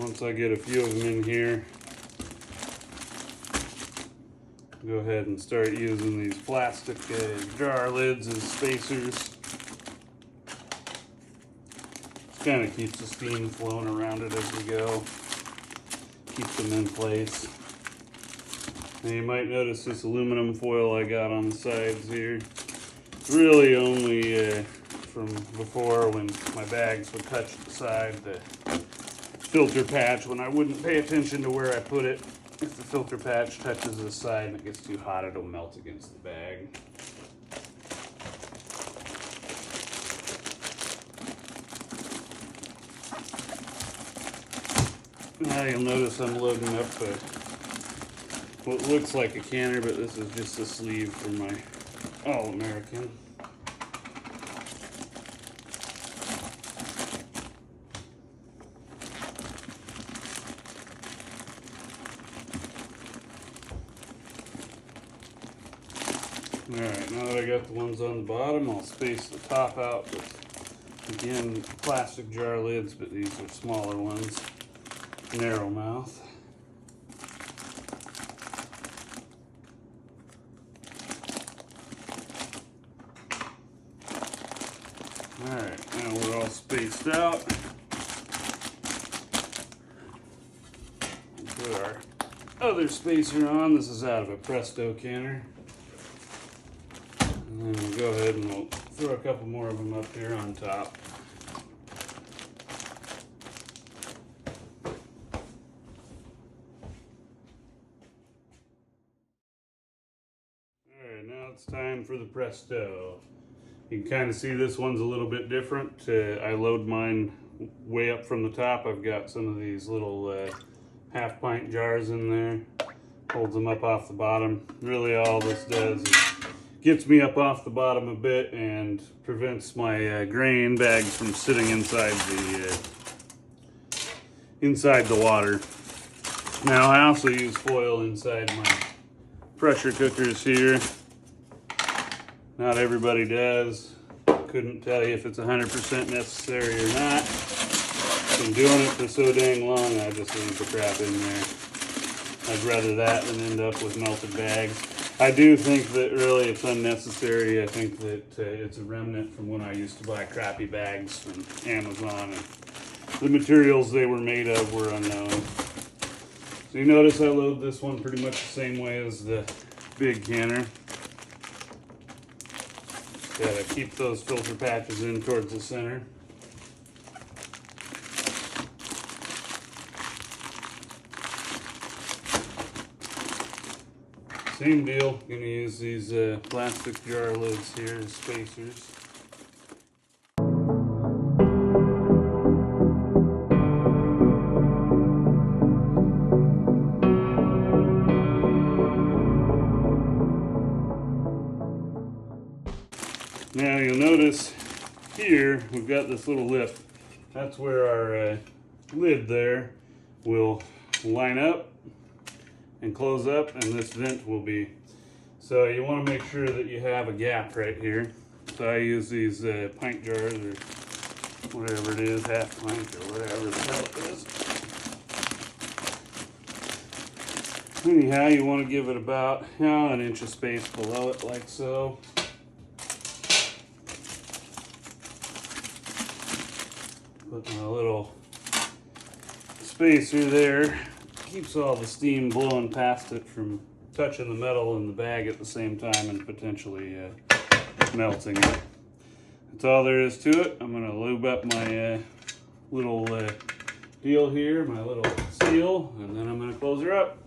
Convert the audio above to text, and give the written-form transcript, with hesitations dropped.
once I get a few of them in here, go ahead and start using these plastic jar lids as spacers. Kind of keeps the steam flowing around it as we go. Keeps them in place. Now you might notice this aluminum foil I got on the sides here. Really only from before when my bags would touch the side, the filter patch, when I wouldn't pay attention to where I put it. If the filter patch touches the side and it gets too hot, it'll melt against the bag. Now you'll notice I'm loading up what looks like a canner, but this is just a sleeve for my All-American. Alright, now that I got the ones on the bottom, I'll space the top out with, again, plastic jar lids, but these are smaller ones. Narrow mouth. Alright, now we're all spaced out. We'll put our other spacer on. This is out of a Presto canner. And then we'll go ahead and we'll throw a couple more of them up here on top. Now it's time for the Presto. You can kind of see this one's a little bit different. I load mine way up from the top. I've got some of these little half pint jars in there. Holds them up off the bottom. Really all this does is gets me up off the bottom a bit and prevents my grain bags from sitting inside the water. Now I also use foil inside my pressure cookers here. Not everybody does. Couldn't tell you if it's 100% necessary or not. Been doing it for so dang long, I just leave the crap in there. I'd rather that than end up with melted bags. I do think that really it's unnecessary. I think that it's a remnant from when I used to buy crappy bags from Amazon, and the materials they were made of were unknown. So you notice I load this one pretty much the same way as the big canner. Gotta keep those filter patches in towards the center. Same deal, gonna use these plastic jar lids here as spacers. Now you'll notice here we've got this little lip. That's where our lid there will line up and close up, and this vent will be. So you want to make sure that you have a gap right here. So I use these pint jars or whatever it is, half pint or whatever the hell it is. Anyhow, you want to give it about an inch of space below it, like so. Put my little spacer there. Keeps all the steam blowing past it from touching the metal in the bag at the same time and potentially melting it. That's all there is to it. I'm going to lube up my little deal here, my little seal, and then I'm going to close her up.